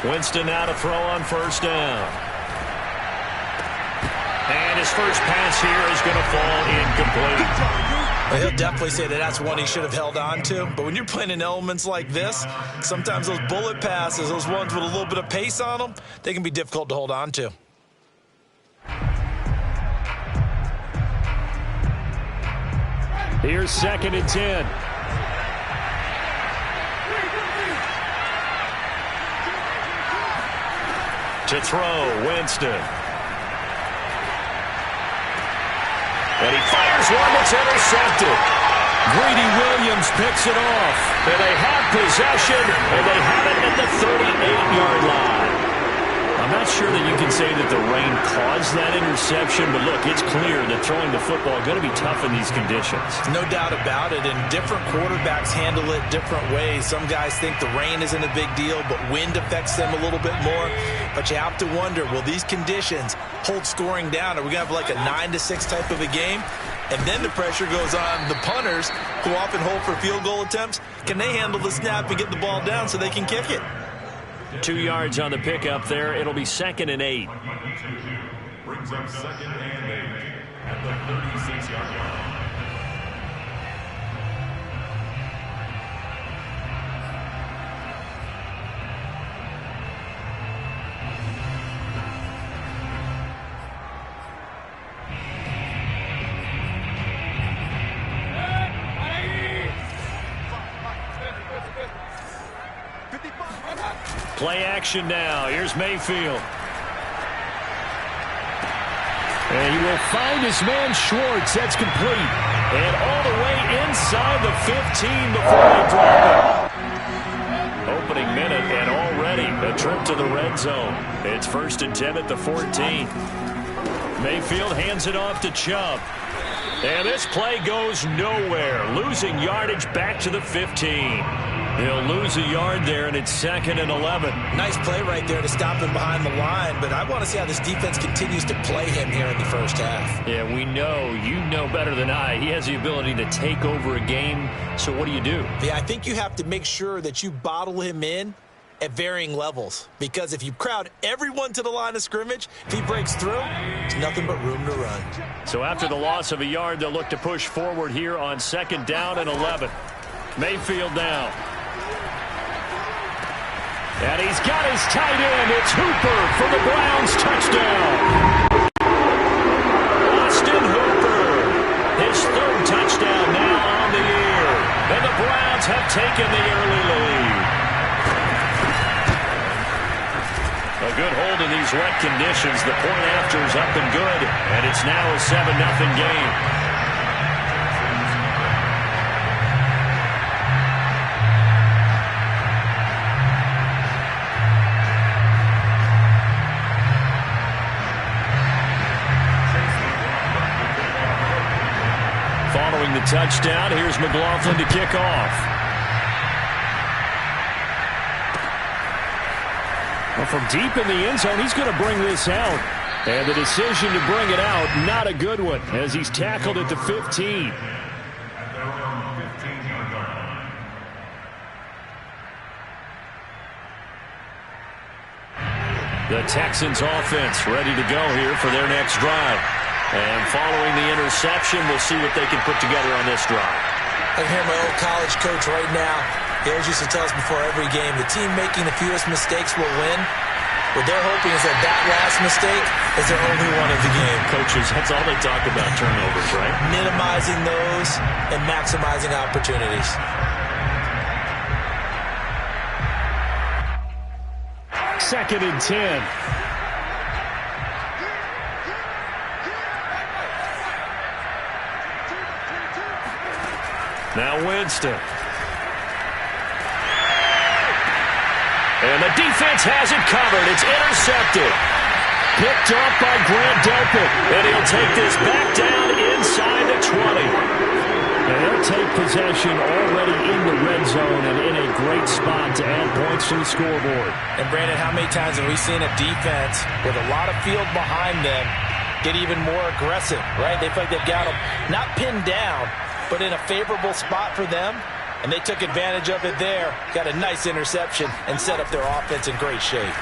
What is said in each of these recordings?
Winston now to throw on first down. And his first pass here is going to fall incomplete. Well, he'll definitely say that that's one he should have held on to. But when you're playing in elements like this, sometimes those bullet passes, those ones with a little bit of pace on them, they can be difficult to hold on to. Here's 2nd and 10. To throw, Winston. And he fires one that's intercepted. Greedy Williams picks it off. And they have possession, and they have it at the 38-yard line. I'm not sure that you can say that the rain caused that interception, but look, it's clear that throwing the football is going to be tough in these conditions. No doubt about it, and different quarterbacks handle it different ways. Some guys think the rain isn't a big deal, but wind affects them a little bit more. But you have to wonder, will these conditions hold scoring down? Are we going to have like a 9-6 type of a game? And then the pressure goes on the punters, who often hold for field goal attempts. Can they handle the snap and get the ball down so they can kick it? 2 yards on the pickup there. It'll be 2nd and 8. Brings up 2nd and 8 at the 36-yard line. Play action now. Here's Mayfield. And he will find his man Schwartz. That's complete. And all the way inside the 15 before they drop it. Opening minute and already a trip to the red zone. It's 1st and 10 at the 14. Mayfield hands it off to Chubb. And this play goes nowhere. Losing yardage back to the 15. He'll lose a yard there, and it's 2nd and 11. Nice play right there to stop him behind the line, but I want to see how this defense continues to play him here in the first half. Yeah, we know, you know better than I, he has the ability to take over a game, so what do you do? Yeah, I think you have to make sure that you bottle him in at varying levels, because if you crowd everyone to the line of scrimmage, if he breaks through, there's nothing but room to run. So after the loss of a yard, they'll look to push forward here on 2nd down and 11. Mayfield now. And he's got his tight end. It's Hooper for the Browns touchdown. Austin Hooper, his 3rd touchdown now on the year. And the Browns have taken the early lead. A good hold in these wet conditions. The point after is up and good. And it's now a 7-0 game. Following the touchdown, here's McLaughlin to kick off. Well, from deep in the end zone, he's going to bring this out. And the decision to bring it out, not a good one, as he's tackled at the 15. The Texans offense ready to go here for their next drive. And following the interception, we'll see what they can put together on this drive. I hear my old college coach right now. He always used to tell us before every game, the team making the fewest mistakes will win. What they're hoping is that that last mistake is their only one of the game. Coaches, that's all they talk about, turnovers, right? Minimizing those and maximizing opportunities. Second and 10. Now Winston. And the defense has it covered. It's intercepted. Picked off by Grant Delpit. And he'll take this back down inside the 20. And they'll take possession already in the red zone and in a great spot to add points to the scoreboard. And Brandon, how many times have we seen a defense with a lot of field behind them get even more aggressive, right? They feel like they've got them not pinned down, but in a favorable spot for them, And they took advantage of it there. Got a nice interception and set up their offense in great shape.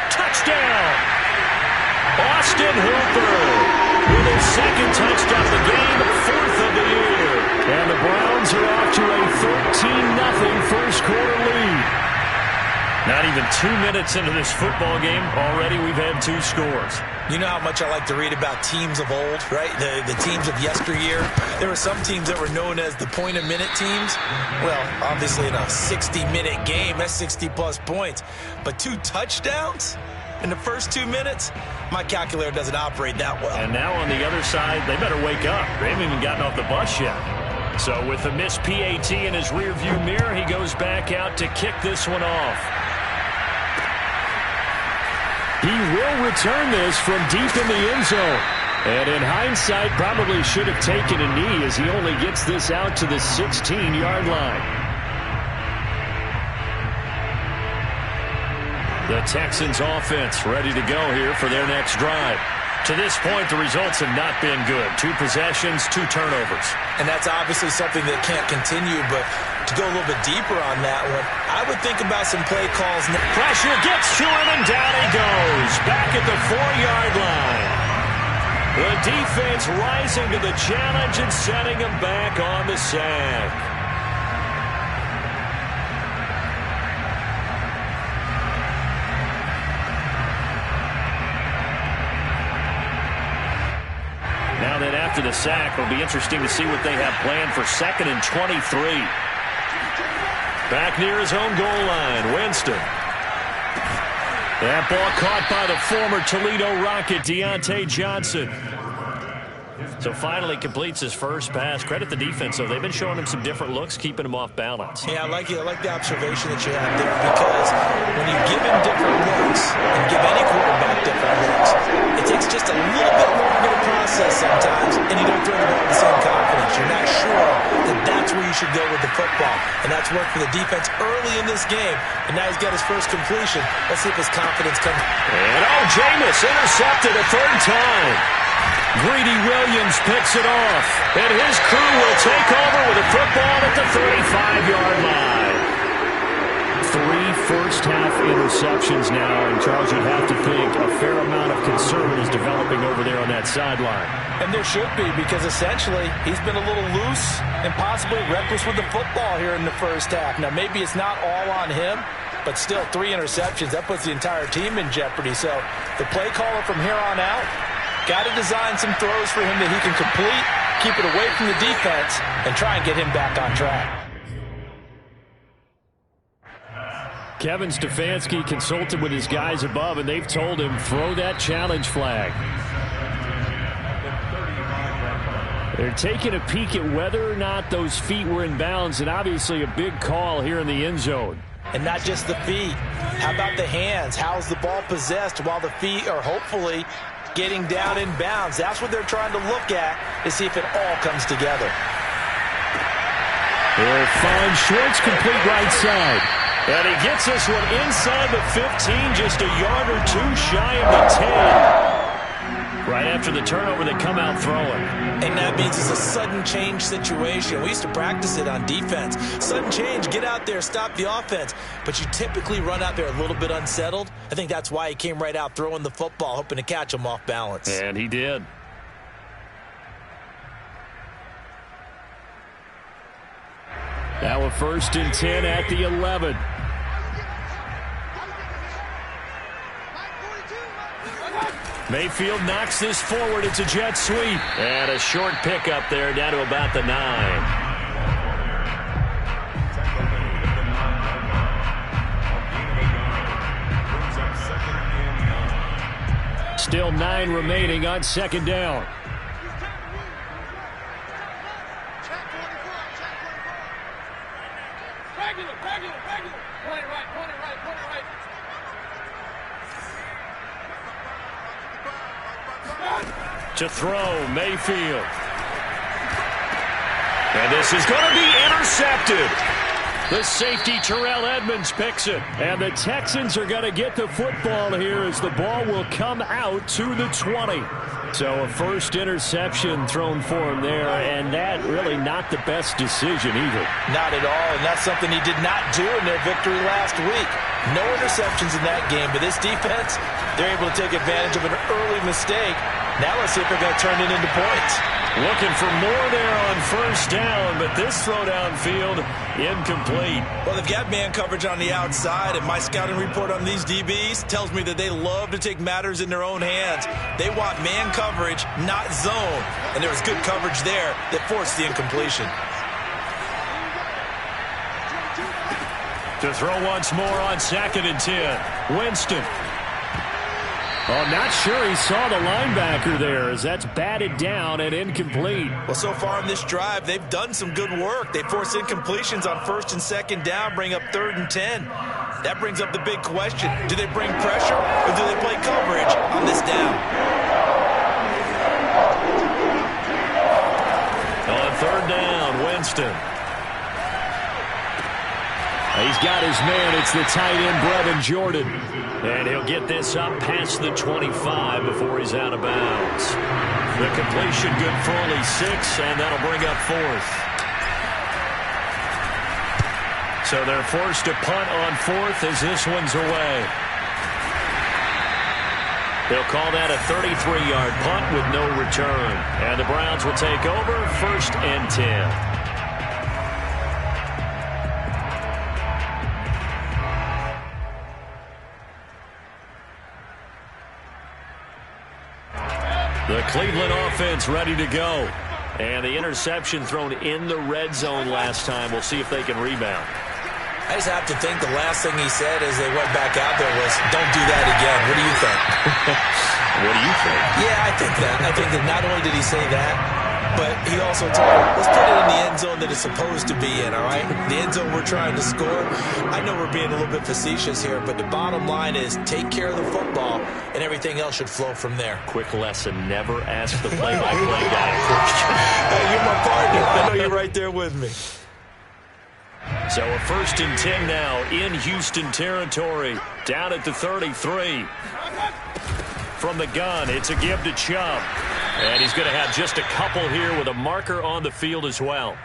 Touchdown! Austin Hooper with his second touchdown of the game, fourth of the year. And the Browns are off to a 13-0 first quarter lead. Not even 2 minutes into this football game, already we've had 2 scores. You know how much I like to read about teams of old, right? The teams of yesteryear. There were some teams that were known as the point-a-minute teams. Well, obviously in a 60-minute game, that's 60-plus points. But 2 touchdowns in the first 2 minutes? My calculator doesn't operate that well. And now on the other side, they better wake up. They haven't even gotten off the bus yet. So with a missed PAT in his rearview mirror, he goes back out to kick this one off. He will return this from deep in the end zone. And in hindsight, probably should have taken a knee as he only gets this out to the 16-yard line. The Texans offense ready to go here for their next drive. To this point, the results have not been good. 2 possessions, 2 turnovers. And that's obviously something that can't continue, but to go a little bit deeper on that one, I would think about some play calls. Pressure gets to him, and down he goes. Back at the 4-yard line. The defense rising to the challenge and setting him back on the sack. Now then, after the sack, it'll be interesting to see what they have planned for 2nd and 23. Back near his own goal line, Winston. That ball caught by the former Toledo Rocket, Deontay Johnson. So finally completes his first pass. Credit the defense, though. They've been showing him some different looks, keeping him off balance. Yeah, I like it. I like the observation that you have there, because when you give him different looks and give any quarterback different looks, it takes just a little bit longer to process sometimes, and you don't throw the ball with the same confidence. You're not sure that that's where you should go with the football, and that's worked for the defense early in this game, and now he's got his first completion. Let's see if his confidence comes. And Jameis intercepted a 3rd time. Greedy Williams picks it off, and his crew will take over with a football at the 35-yard line. 3 first-half interceptions now, and Charles, you'd have to think a fair amount of concern is developing over there on that sideline. And there should be, because essentially he's been a little loose and possibly reckless with the football here in the first half. Now, maybe it's not all on him, but still 3 interceptions. That puts the entire team in jeopardy. So the play caller from here on out got to design some throws for him that he can complete, keep it away from the defense, and try and get him back on track. Kevin Stefanski consulted with his guys above, and they've told him, throw that challenge flag. They're taking a peek at whether or not those feet were in bounds, and obviously a big call here in the end zone. And not just the feet. How about the hands? How's the ball possessed while the feet are hopefully getting down in bounds? That's what they're trying to look at to see if it all comes together. They'll find Schwartz complete right side. And he gets this one inside the 15, just a yard or 2 shy of the 10. Right after the turnover, they come out throwing. And that means it's a sudden change situation. We used to practice it on defense. Sudden change, get out there, stop the offense. But you typically run out there a little bit unsettled. I think that's why he came right out throwing the football, hoping to catch him off balance. And he did. Now a 1st and 10 at the 11. Mayfield knocks this forward. It's a jet sweep. And a short pickup there down to about the 9. Still 9 remaining on 2nd down. To throw, Mayfield. And this is going to be intercepted. The safety, Terrell Edmonds, picks it. And the Texans are going to get the football here as the ball will come out to the 20. So a first interception thrown for him there, and that really not the best decision either. Not at all, and that's something he did not do in their victory last week. No interceptions in that game, but this defense, they're able to take advantage of an early mistake. Now let's see if they're going to turn it into points. Looking for more there on first down, but this throw downfield incomplete. Well, they've got man coverage on the outside, and my scouting report on these DBs tells me that they love to take matters in their own hands. They want man coverage, not zone, and there was good coverage there that forced the incompletion. To throw once more on 2nd and 10. Winston. Oh, not sure he saw the linebacker there as that's batted down and incomplete. Well, so far in this drive, they've done some good work. They force incompletions on 1st and 2nd down, bring up 3rd and 10. That brings up the big question. Do they bring pressure or do they play coverage on this down? On 3rd down, Winston. He's got his man. It's the tight end, Brevin Jordan. And he'll get this up past the 25 before he's out of bounds. The completion good for only 6, and that'll bring up 4th. So they're forced to punt on 4th as this one's away. They'll call that a 33-yard punt with no return. And the Browns will take over 1st and 10. The Cleveland offense ready to go. And the interception thrown in the red zone last time. We'll see if they can rebound. I just have to think the last thing he said as they went back out there was, don't do that again. What do you think? What do you think? Yeah, I think that. I think that not only did he say that, but he also told him, let's put it in the end zone that it's supposed to be in, all right? The end zone we're trying to score. I know we're being a little bit facetious here, but the bottom line is take care of the football, and everything else should flow from there. Quick lesson, never ask the play-by-play guy a question. Hey, you're my partner. I know you're right there with me. So a 1st and 10 now in Houston territory, down at the 33. From the gun, it's a give to Chubb. And he's going to have just a couple here with a marker on the field as well.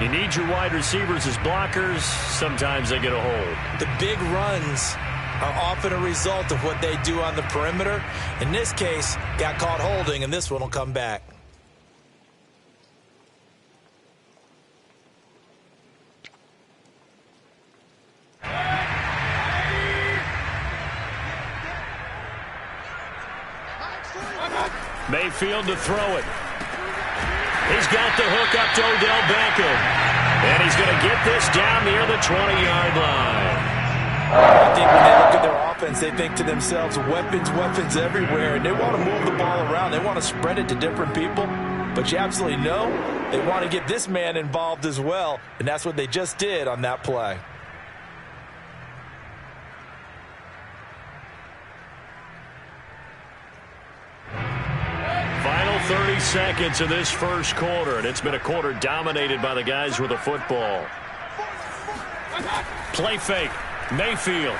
You need your wide receivers as blockers. Sometimes they get a hold. The big runs are often a result of what they do on the perimeter. In this case, got caught holding, and this one will come back. Mayfield to throw it. He's got the hook up to Odell Beckham. And he's going to get this down near the 20-yard line. I think when they look at their offense, they think to themselves, weapons, weapons everywhere. And they want to move the ball around. They want to spread it to different people. But you absolutely know they want to get this man involved as well. And that's what they just did on that play. Final 30 seconds of this first quarter, and it's been a quarter dominated by the guys with the football. Play fake, Mayfield.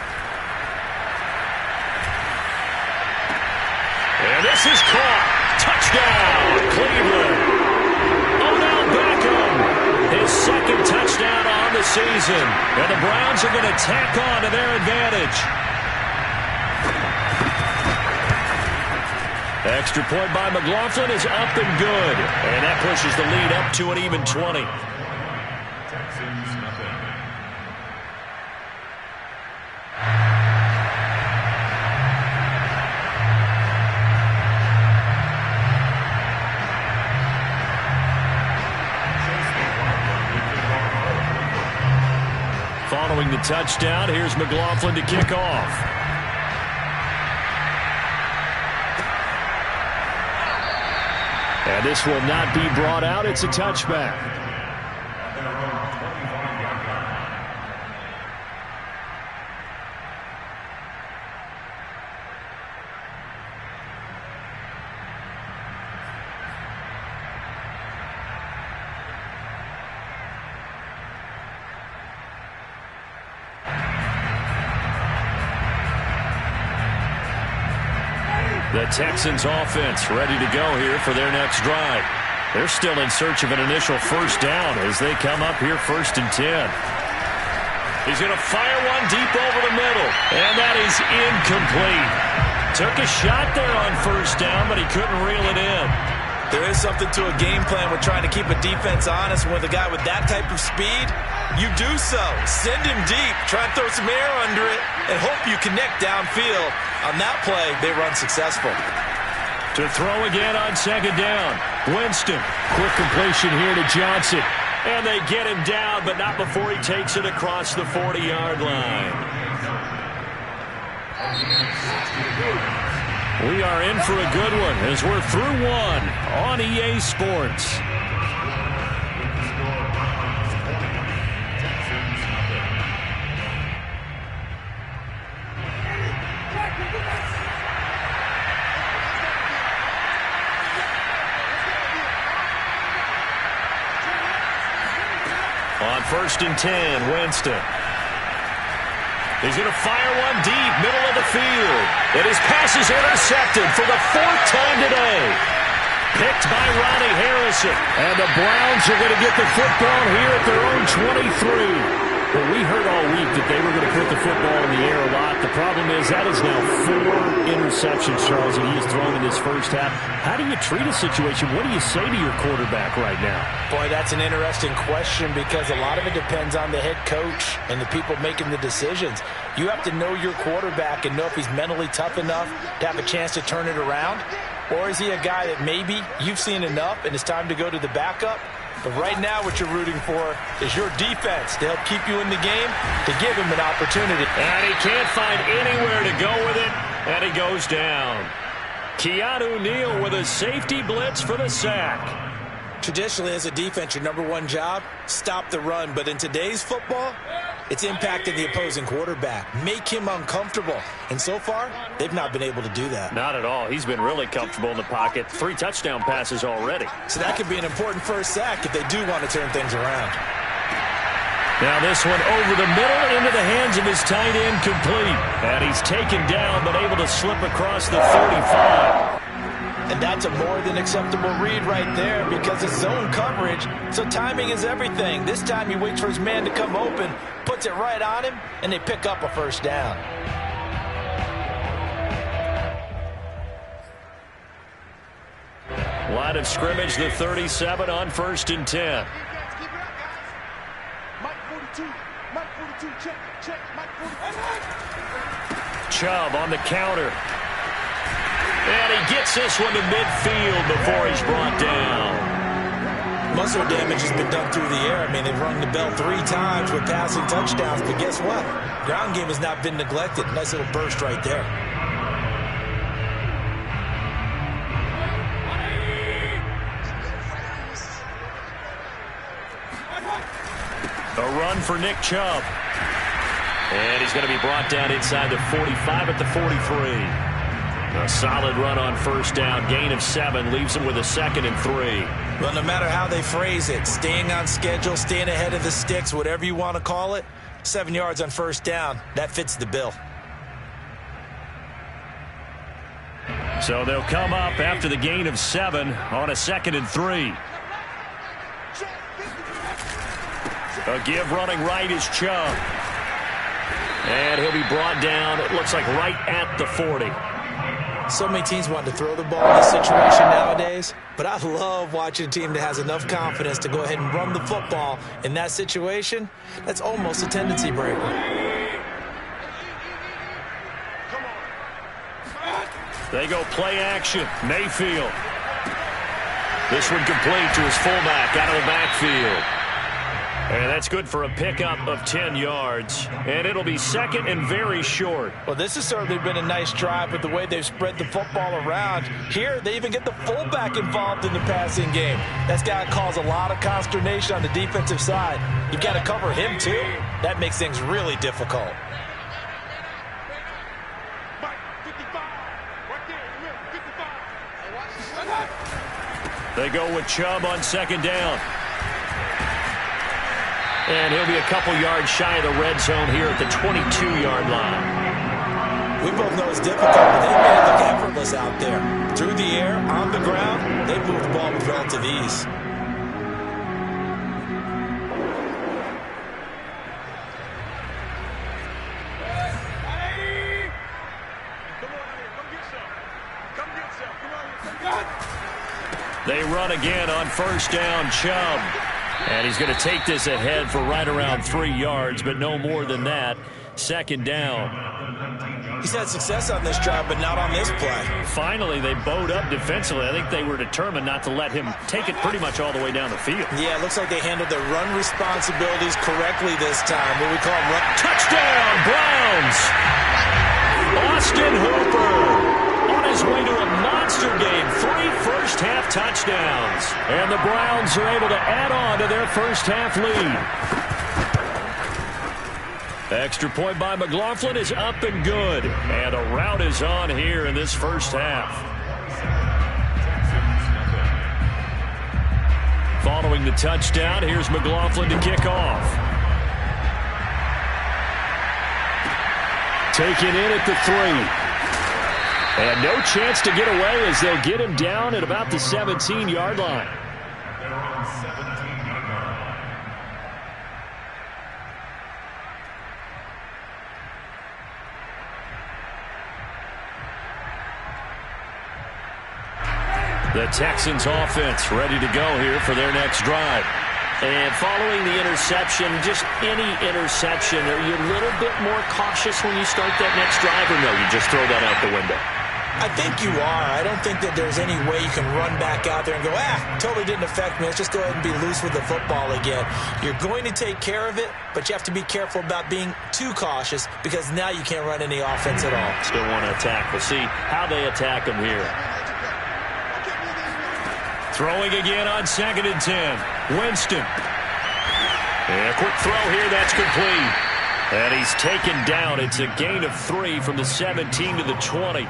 And this is caught. Touchdown, Cleveland. Odell Beckham, his 2nd touchdown on the season. And the Browns are going to tack on to their advantage. Extra point by McLaughlin is up and good. And that pushes the lead up to an even 20. Texans nothing. Following the touchdown, here's McLaughlin to kick off. And this will not be brought out. It's a touchback. The Texans offense ready to go here for their next drive. They're still in search of an initial first down as they come up here 1st and 10. He's going to fire one deep over the middle, and that is incomplete. Took a shot there on first down, but he couldn't reel it in. There is something to a game plan with trying to keep a defense honest. With a guy with that type of speed, you do so. Send him deep, try and throw some air under it, and hope you connect downfield. On that play, they run successful. To throw again on 2nd down. Winston, quick completion here to Johnson. And they get him down, but not before he takes it across the 40-yard line. We are in for a good one as we're through one on EA Sports. On 1st and 10, Winston. He's going to fire one deep, middle of the field. And his pass is intercepted for the 4th time today. Picked by Ronnie Harrison. And the Browns are going to get the football here at their own 23. Well, we heard all week that they were going to put the football in the air a lot. The problem is that is now 4 interceptions, Charles, that he has thrown in this first half. How do you treat a situation? What do you say to your quarterback right now? Boy, that's an interesting question because a lot of it depends on the head coach and the people making the decisions. You have to know your quarterback and know if he's mentally tough enough to have a chance to turn it around. Or is he a guy that maybe you've seen enough and it's time to go to the backup? But right now what you're rooting for is your defense to help keep you in the game, to give him an opportunity. And he can't find anywhere to go with it, and he goes down. Keanu Neal with a safety blitz for the sack. Traditionally, as a defense, your number one job, stop the run. But in today's football, it's impacting the opposing quarterback. Make him uncomfortable. And so far, they've not been able to do that. Not at all. He's been really comfortable in the pocket. 3 touchdown passes already. So that could be an important first sack if they do want to turn things around. Now this one over the middle into the hands of his tight end, complete. And he's taken down but able to slip across the 35. And that's a more than acceptable read right there because it's zone coverage, so timing is everything. This time he waits for his man to come open, puts it right on him, and they pick up a first down. Line of scrimmage, the 37 on 1st and 10. Chubb on the counter. And he gets this one to midfield before he's brought down. Muscle damage has been done through the air. I mean, they've rung the bell 3 times with passing touchdowns, but guess what? Ground game has not been neglected. Nice little burst right there. A run for Nick Chubb. And he's going to be brought down inside the 45 at the 43. A solid run on first down. Gain of 7 leaves him with a 2nd and 3. Well, no matter how they phrase it, staying on schedule, staying ahead of the sticks, whatever you want to call it, 7 yards on first down, that fits the bill. So they'll come up after the gain of 7 on a 2nd and 3. A give running right is Chubb. And he'll be brought down, it looks like right at the 40. So many teams want to throw the ball in this situation nowadays, but I love watching a team that has enough confidence to go ahead and run the football in that situation. That's almost a tendency breaker. They go play action. Mayfield. This one complete to his fullback out of the backfield. And that's good for a pickup of 10 yards. And it'll be 2nd and very short. Well, this has certainly been a nice drive with the way they've spread the football around. Here, they even get the fullback involved in the passing game. That's got to cause a lot of consternation on the defensive side. You've got to cover him, too. That makes things really difficult. They go with Chubb on 2nd down. And he'll be a couple yards shy of the red zone here at the 22-yard line. We both know it's difficult, but they made it look effortless out there. Through the air, on the ground, they moved the ball with relative ease. They run again on first down, Chubb. And he's going to take this ahead for right around 3 yards, but no more than that. Second down. He's had success on this drive, but not on this play. Finally, they bowed up defensively. I think they were determined not to let him take it pretty much all the way down the field. Yeah, it looks like they handled their run responsibilities correctly this time. What we call them run. Touchdown, Browns! Austin Hooper on his way to a monster game. 3 first-half touchdowns. And the Browns are able to add on to their first-half lead. Extra point by McLaughlin is up and good. And a rout is on here in this first half. Following the touchdown, here's McLaughlin to kick off. Taken in at the 3. And no chance to get away as they'll get him down at about the 17-yard line. They're on 17-yard line. The Texans offense ready to go here for their next drive. And following the interception, just any interception, are you a little bit more cautious when you start that next drive, or no, you just throw that out the window? I think you are. I don't think that there's any way you can run back out there and go, totally didn't affect me. Let's just go ahead and be loose with the football again. You're going to take care of it, but you have to be careful about being too cautious because now you can't run any offense at all. Still want to attack. We'll see how they attack them here. Throwing again on 2nd and 10. Winston. And a quick throw here. That's complete. And he's taken down. It's a gain of 3 from the 17 to the 20.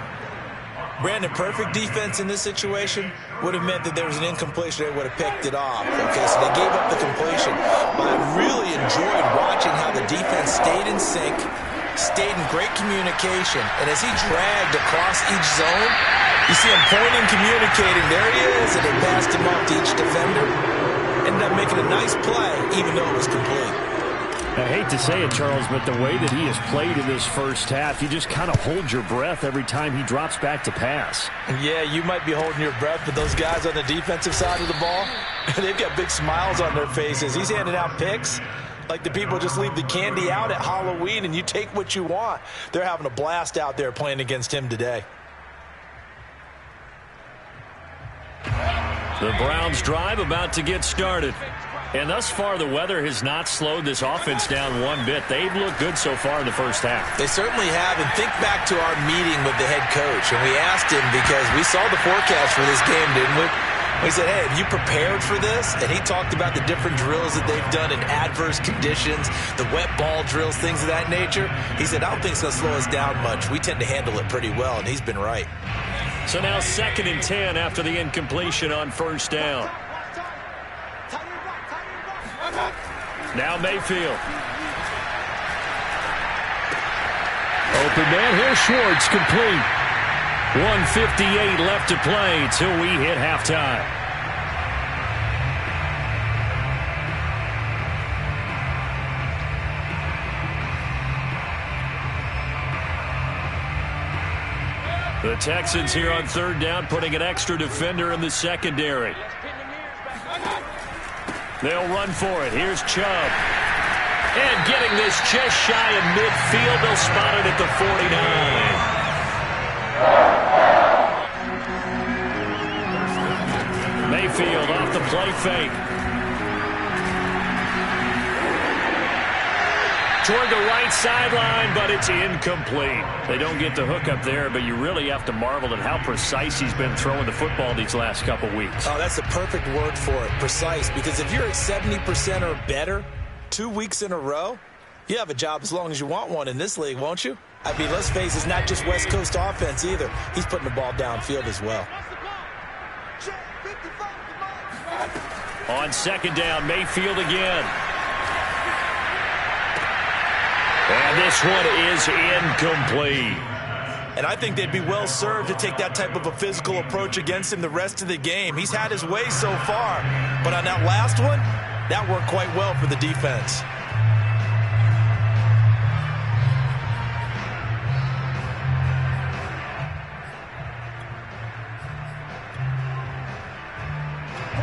Brandon, perfect defense in this situation would have meant that there was an incompletion. They would have picked it off. Okay, so they gave up the completion. But I really enjoyed watching how the defense stayed in sync, stayed in great communication. And as he dragged across each zone, you see him pointing, communicating. There he is, and they passed him off to each defender. Ended up making a nice play, even though it was complete. I hate to say it, Charles, but the way that he has played in this first half, you just kind of hold your breath every time he drops back to pass. Yeah, you might be holding your breath, but those guys on the defensive side of the ball, they've got big smiles on their faces. He's handing out picks like the people just leave the candy out at Halloween and you take what you want. They're having a blast out there playing against him today. The Browns drive about to get started. And thus far, the weather has not slowed this offense down one bit. They've looked good so far in the first half. They certainly have. And think back to our meeting with the head coach. And we asked him because we saw the forecast for this game, didn't we? We said, hey, have you prepared for this? And he talked about the different drills that they've done in adverse conditions, the wet ball drills, things of that nature. He said, I don't think it's going to slow us down much. We tend to handle it pretty well, and he's been right. So now 2nd and 10 after the incompletion on first down. Now Mayfield. Open man, here's Schwartz, complete. 1:58 left to play till we hit halftime. The Texans here on 3rd down, putting an extra defender in the secondary. They'll run for it. Here's Chubb. And getting this just shy of midfield. They'll spot it at the 49. Mayfield off the play fake. Toward the right sideline, but it's incomplete. They don't get the hook up there, but you really have to marvel at how precise he's been throwing the football these last couple weeks. Oh, that's the perfect word for it, precise. Because if you're at 70% or better 2 weeks in a row, you have a job as long as you want one in this league, won't you? I mean, let's face it, it's not just West Coast offense either. He's putting the ball downfield as well. On 2nd down, Mayfield again. And this one is incomplete. And I think they'd be well served to take that type of a physical approach against him the rest of the game. He's had his way so far, but on that last one, that worked quite well for the defense.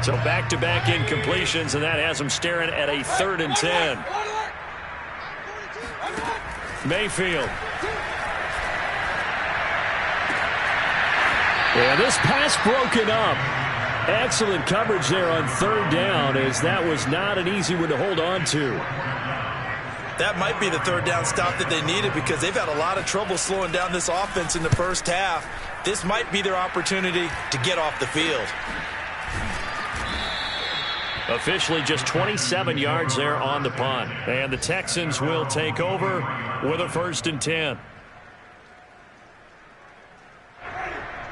So back-to-back incompletions, and that has them staring at a 3rd and 10. Mayfield. And this pass broken up. Excellent coverage there on 3rd down, as that was not an easy one to hold on to. That might be the 3rd down stop that they needed, because they've had a lot of trouble slowing down this offense in the first half. This might be their opportunity to get off the field. Officially just 27 yards there on the punt. And the Texans will take over with a 1st and 10.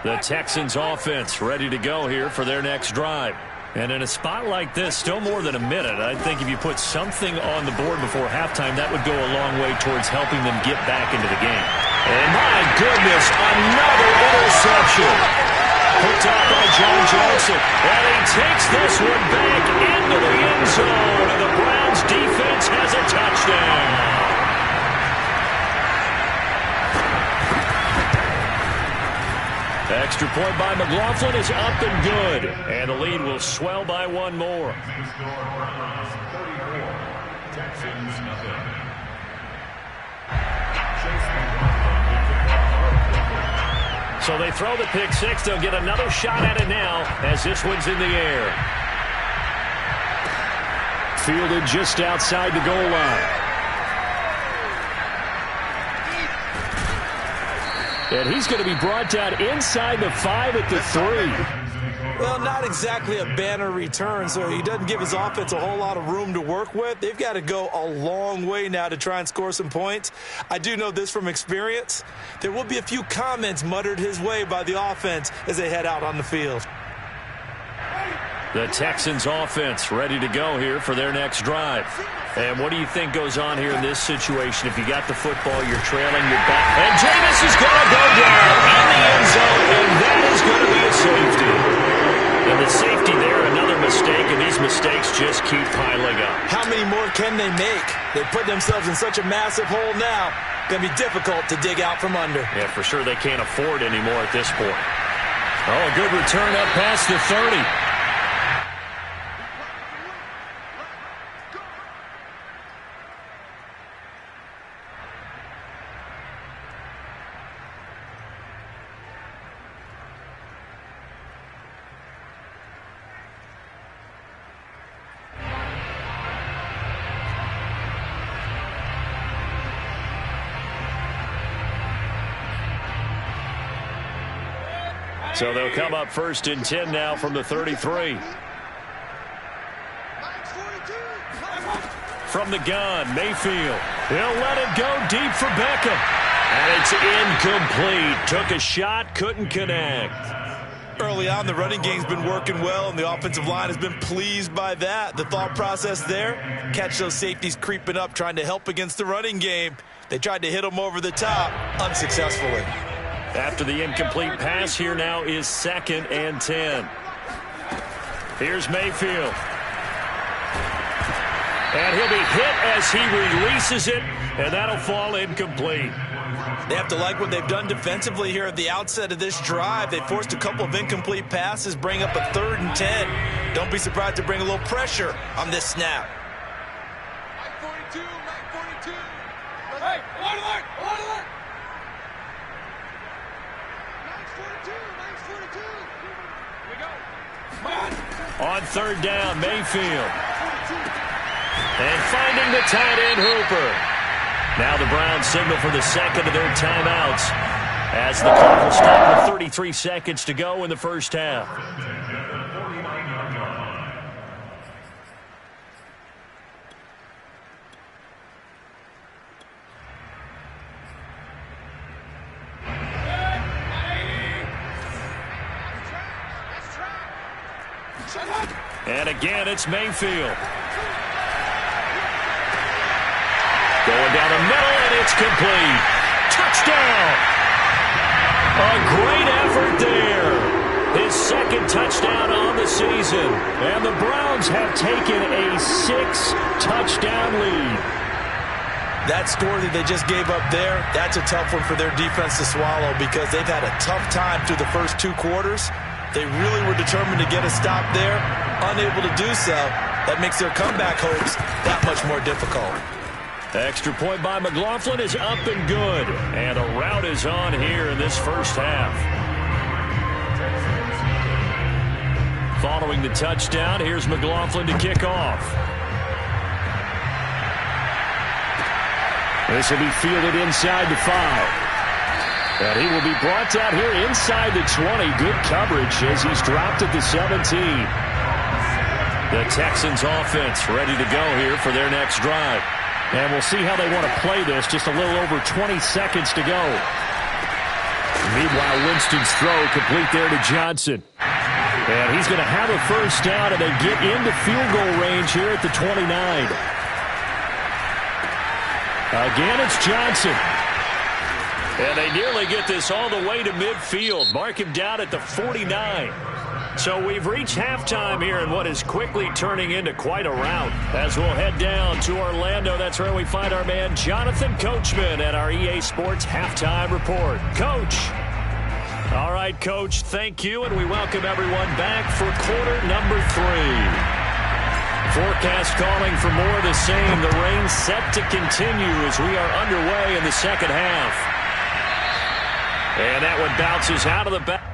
The Texans offense ready to go here for their next drive. And in a spot like this, still more than a minute, I think if you put something on the board before halftime, that would go a long way towards helping them get back into the game. And my goodness, another interception. Picked up by John Johnson. And he takes this one back into the end zone. And the Browns defense has a touchdown. Extra point by McLaughlin is up and good. And the lead will swell by one more. So they throw the pick six. They'll get another shot at it now as this one's in the air. Fielded just outside the goal line. And he's going to be brought down inside the 5 at the 3. Well, not exactly a banner return, so he doesn't give his offense a whole lot of room to work with. They've got to go a long way now to try and score some points. I do know this from experience. There will be a few comments muttered his way by the offense as they head out on the field. The Texans offense ready to go here for their next drive. And what do you think goes on here in this situation? If you got the football, you're trailing, you're back. And Jameis is going to go down in the end zone, and that is going to be a safety. And the safety there, another mistake, and these mistakes just keep piling up. How many more can they make? They put themselves in such a massive hole now. Going to be difficult to dig out from under. Yeah, for sure they can't afford anymore at this point. Oh, a good return up past the 30. So they'll come up 1st and 10 now from the 33. From the gun, Mayfield. He'll let it go deep for Beckham. And it's incomplete. Took a shot, couldn't connect. Early on, the running game's been working well, and the offensive line has been pleased by that. The thought process there, catch those safeties creeping up, trying to help against the running game. They tried to hit them over the top, unsuccessfully. After the incomplete pass, here now is 2nd and 10. Here's Mayfield. And he'll be hit as he releases it, and that'll fall incomplete. They have to like what they've done defensively here at the outset of this drive. They forced a couple of incomplete passes, bring up a 3rd and 10. Don't be surprised to bring a little pressure on this snap. Mike 42, Mike 42. Hey, alert, alert. On 3rd down, Mayfield. And finding the tight end, Hooper. Now the Browns signal for the second of their timeouts as the clock will stop with 33 seconds to go in the first half. And again, it's Mayfield. Going down the middle, and it's complete. Touchdown! A great effort there. His second touchdown on the season. And the Browns have taken a 6-touchdown lead. That score that they just gave up there, that's a tough one for their defense to swallow because they've had a tough time through the first 2 quarters. They really were determined to get a stop there, unable to do so. That makes their comeback hopes that much more difficult. Extra point by McLaughlin is up and good. And a rout is on here in this first half. Following the touchdown, here's McLaughlin to kick off. This will be fielded inside the 5. And he will be brought down here inside the 20. Good coverage as he's dropped at the 17. The Texans offense ready to go here for their next drive. And we'll see how they want to play this. Just a little over 20 seconds to go. Meanwhile, Winston's throw complete there to Johnson. And he's going to have a first down, and they get into field goal range here at the 29. Again, it's Johnson. And they nearly get this all the way to midfield. Mark him down at the 49. So we've reached halftime here in what is quickly turning into quite a rout. As we'll head down to Orlando, that's where we find our man Jonathan Coachman at our EA Sports Halftime Report. Coach. All right, Coach, thank you, and we welcome everyone back for quarter number 3. Forecast calling for more of the same. The rain set to continue as we are underway in the second half. And that one bounces out of the back.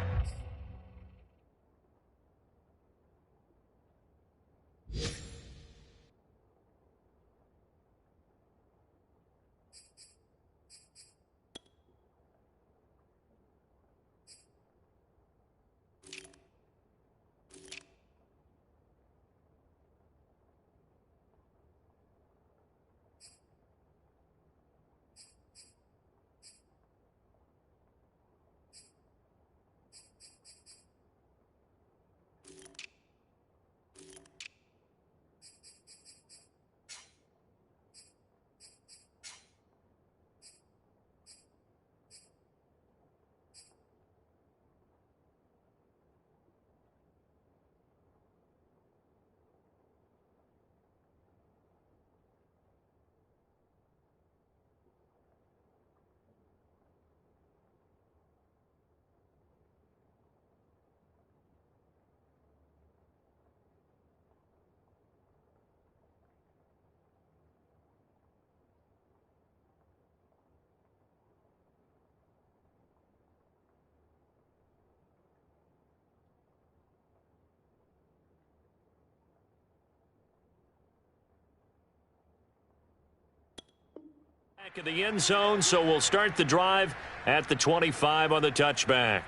Back in the end zone, so we'll start the drive at the 25 on the touchback.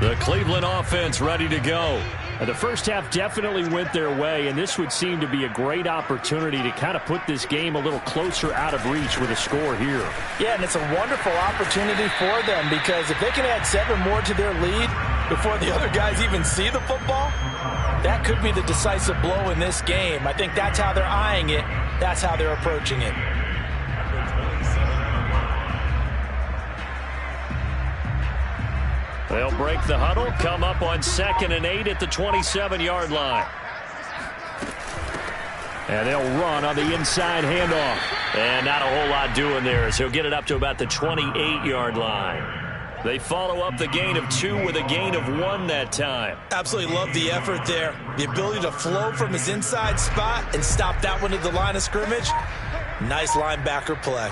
The Cleveland offense ready to go. And the first half definitely went their way, and this would seem to be a great opportunity to kind of put this game a little closer out of reach with a score here. Yeah, and it's a wonderful opportunity for them because if they can add 7 more to their lead before the other guys even see the football, that could be the decisive blow in this game. I think that's how they're eyeing it. That's how they're approaching it. They'll break the huddle, come up on 2nd and 8 at the 27-yard line. And they'll run on the inside handoff. And not a whole lot doing there, so he'll get it up to about the 28-yard line. They follow up the gain of 2 with a gain of 1 that time. Absolutely love the effort there. The ability to flow from his inside spot and stop that one at the line of scrimmage. Nice linebacker play.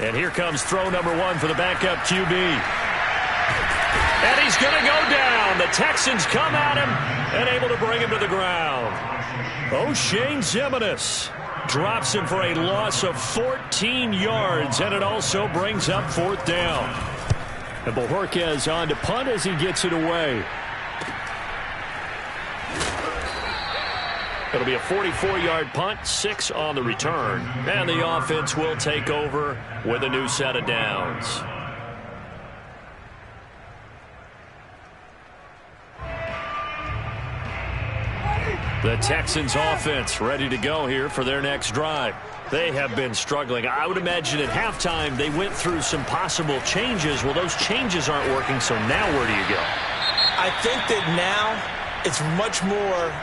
And here comes throw number 1 for the backup QB. And he's going to go down. The Texans come at him and able to bring him to the ground. O'Shane Ximines drops him for a loss of 14 yards, and it also brings up 4th down. And Bojorquez on to punt as he gets it away. It'll be a 44-yard punt, 6 on the return. And the offense will take over with a new set of downs. The Texans offense ready to go here for their next drive. They have been struggling. I would imagine at halftime they went through some possible changes. Well, those changes aren't working, so now where do you go? I think that now it's much more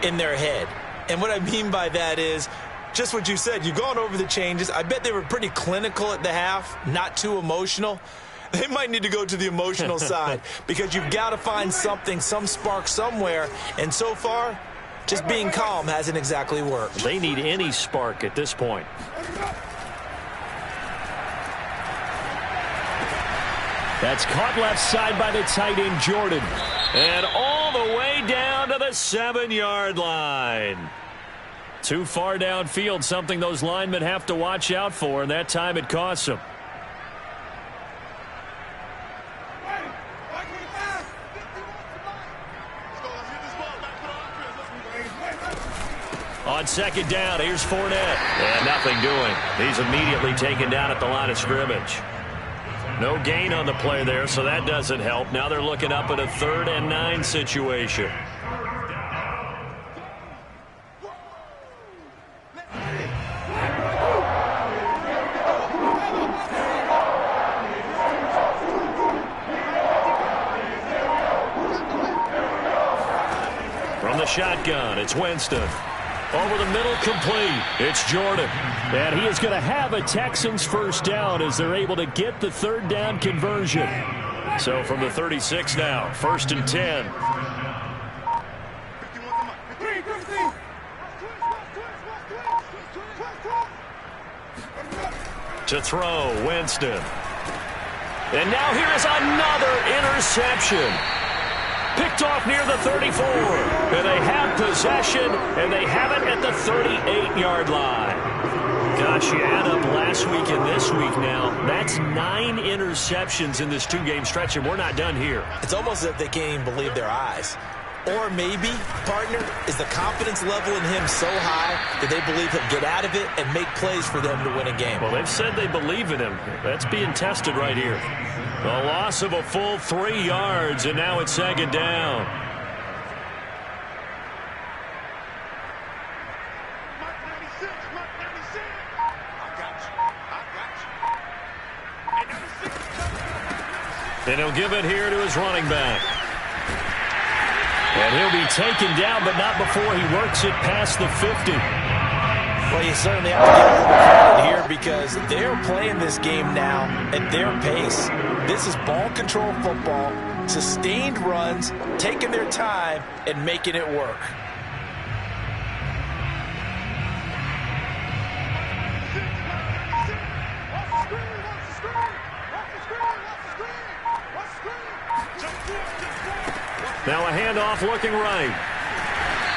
in their head. And what I mean by that is just what you said. You've gone over the changes. I bet they were pretty clinical at the half, not too emotional. They might need to go to the emotional side because you've got to find something, some spark somewhere. And so far, just being calm hasn't exactly worked. They need any spark at this point. That's caught left side by the tight end, Jordan. And all the way down to the 7-yard line. Too far downfield, something those linemen have to watch out for, and that time it costs them. On second down, here's Fournette. And nothing doing. He's immediately taken down at the line of scrimmage. No gain on the play there, so that doesn't help. Now they're looking up at a 3rd and 9 situation. From the shotgun, it's Winston. Over the middle, complete. It's Jordan. And he is going to have a Texans first down as they're able to get the 3rd down conversion. So from the 36 now, 1st and 10. To throw, Winston. And now here is another interception. Picked off near the 34. And they have possession, and they have it at the 38-yard line. Gosh, you add up last week and this week now. That's 9 interceptions in this 2-game stretch, and we're not done here. It's almost as if they can't even believe their eyes. Or maybe, partner, is the confidence level in him so high that they believe he'll get out of it and make plays for them to win a game. Well, they've said they believe in him. That's being tested right here. A loss of a full 3 yards, and now it's 2nd down. And he'll give it here to his running back. And he'll be taken down, but not before he works it past the 50. Well, you certainly have to give a little credit here because they're playing this game now at their pace. This is ball control football, sustained runs, taking their time, and making it work. Now a handoff looking right.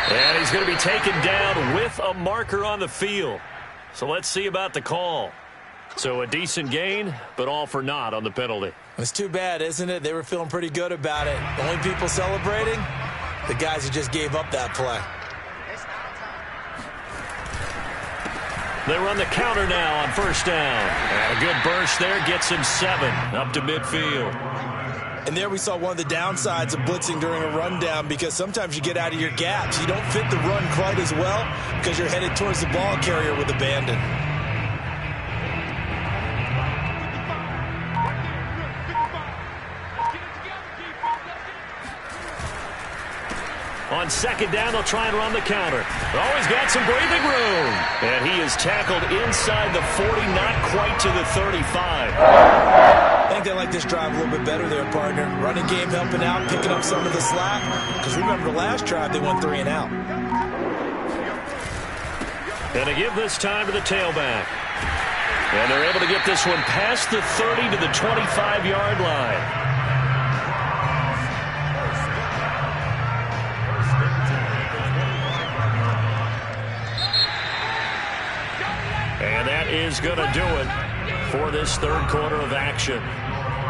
And he's going to be taken down with a marker on the field. So let's see about the call. So a decent gain, but all for naught on the penalty. It's too bad, isn't it? They were feeling pretty good about it. The only people celebrating, the guys who just gave up that play. They run the counter now on 1st down. And a good burst there gets him 7 up to midfield. And there we saw one of the downsides of blitzing during a rundown because sometimes you get out of your gaps. You don't fit the run quite as well because you're headed towards the ball carrier with abandon. On 2nd down, they'll try and run the counter. Oh, he's got some breathing room. And he is tackled inside the 40, not quite to the 35. I think they like this drive a little bit better there, partner. Running game helping out, picking up some of the slack. Because remember the last drive, they went 3 and out. And they give this time to the tailback. And they're able to get this one past the 30 to the 25-yard line. And that is going to do it for this 3rd quarter of action.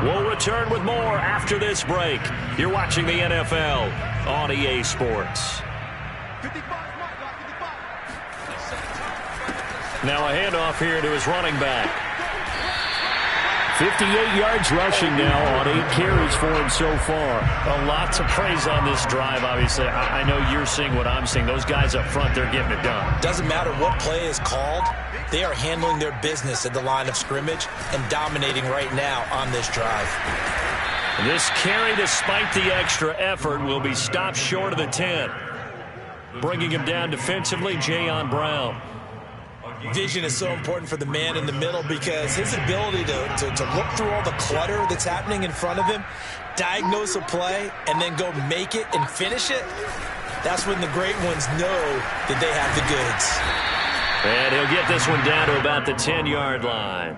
We'll return with more after this break. You're watching the NFL on EA Sports. Now a handoff here to his running back. 58 yards rushing now on 8 carries for him so far. A lot to praise on this drive, obviously. I know you're seeing what I'm seeing. Those guys up front, they're getting it done. Doesn't matter what play is called. They are handling their business at the line of scrimmage and dominating right now on this drive. This carry, despite the extra effort, will be stopped short of the 10. Bringing him down defensively, Jayon Brown. Vision is so important for the man in the middle because his ability to look through all the clutter that's happening in front of him, diagnose a play, and then go make it and finish it, that's when the great ones know that they have the goods. And he'll get this one down to about the 10-yard line.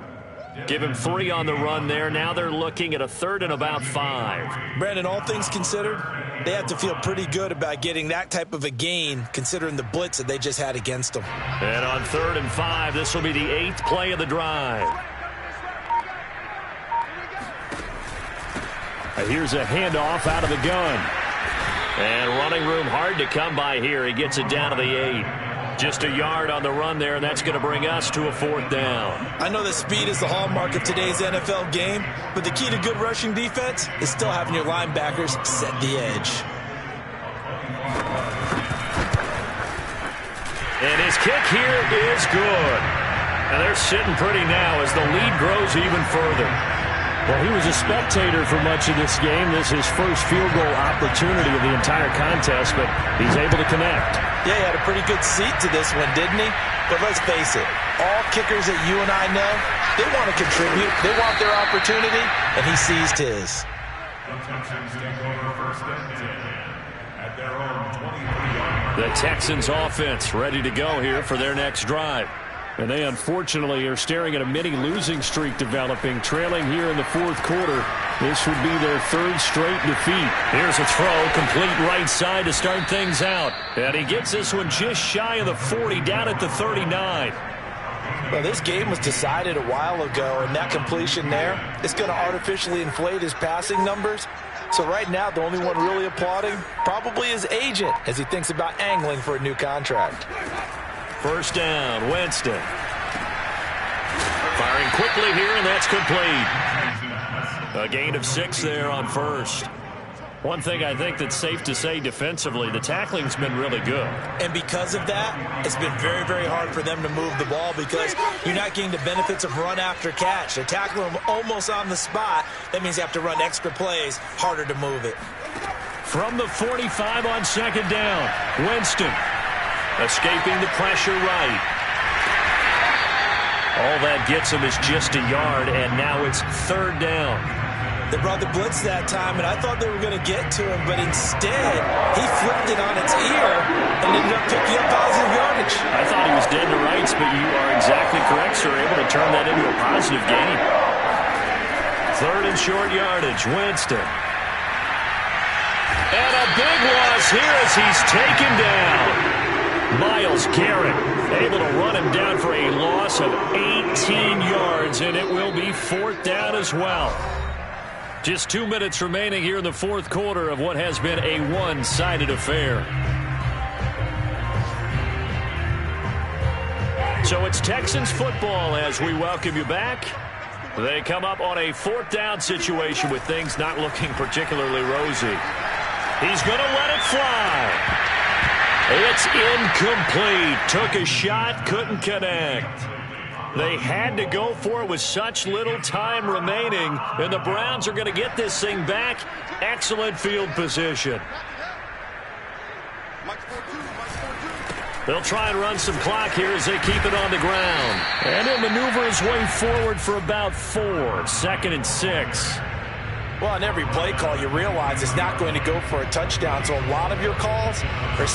Give him 3 on the run there. Now they're looking at a 3rd and about 5. Brandon, all things considered, they have to feel pretty good about getting that type of a gain considering the blitz that they just had against them. And on 3rd and 5, this will be the 8th play of the drive. Here's a handoff out of the gun. And running room hard to come by here. He gets it down to the 8. Just a yard on the run there, and that's going to bring us to a 4th down. I know that speed is the hallmark of today's NFL game, but the key to good rushing defense is still having your linebackers set the edge. And his kick here is good. And they're sitting pretty now as the lead grows even further. Well, he was a spectator for much of this game. This is his first field goal opportunity of the entire contest, but he's able to connect. Yeah, he had a pretty good seat to this one, didn't he? But let's face it, all kickers that you and I know, they want to contribute. They want their opportunity, and he seized his. The Texans offense ready to go here for their next drive. And they unfortunately are staring at a mini losing streak developing, trailing here in the 4th quarter. This would be their 3rd straight defeat. Here's a throw, complete right side to start things out. And he gets this one just shy of the 40, down at the 39. Well, this game was decided a while ago, and that completion there is going to artificially inflate his passing numbers. So right now, the only one really applauding probably his agent as he thinks about angling for a new contract. 1st down, Winston. Firing quickly here, and that's complete. A gain of 6 there on 1st. One thing I think that's safe to say defensively, the tackling's been really good. And because of that, it's been very, very hard for them to move the ball because you're not getting the benefits of run after catch. They're tackling them almost on the spot. That means you have to run extra plays, harder to move it. From the 45 on 2nd down, Winston. Escaping the pressure right. All that gets him is just a yard, and now it's 3rd down. They brought the blitz that time, and I thought they were going to get to him, but instead, he flipped it on its ear and ended up picking up positive yardage. I thought he was dead to rights, but you are exactly correct, sir. Able to turn that into a positive gain. 3rd and short yardage, Winston. And a big loss here as he's taken down. Myles Garrett able to run him down for a loss of 18 yards, and it will be 4th down as well. Just 2 minutes remaining here in the 4th quarter of what has been a one-sided affair. So it's Texans football as we welcome you back. They come up on a 4th down situation with things not looking particularly rosy. He's going to let it fly. It's incomplete. Took a shot, couldn't connect. They had to go for it with such little time remaining, and the Browns are going to get this thing back. Excellent field position. They'll try and run some clock here as they keep it on the ground. And he'll maneuver his way forward for about 4. 2nd and 6. Well, on every play call, you realize it's not going to go for a touchdown, so a lot of your calls are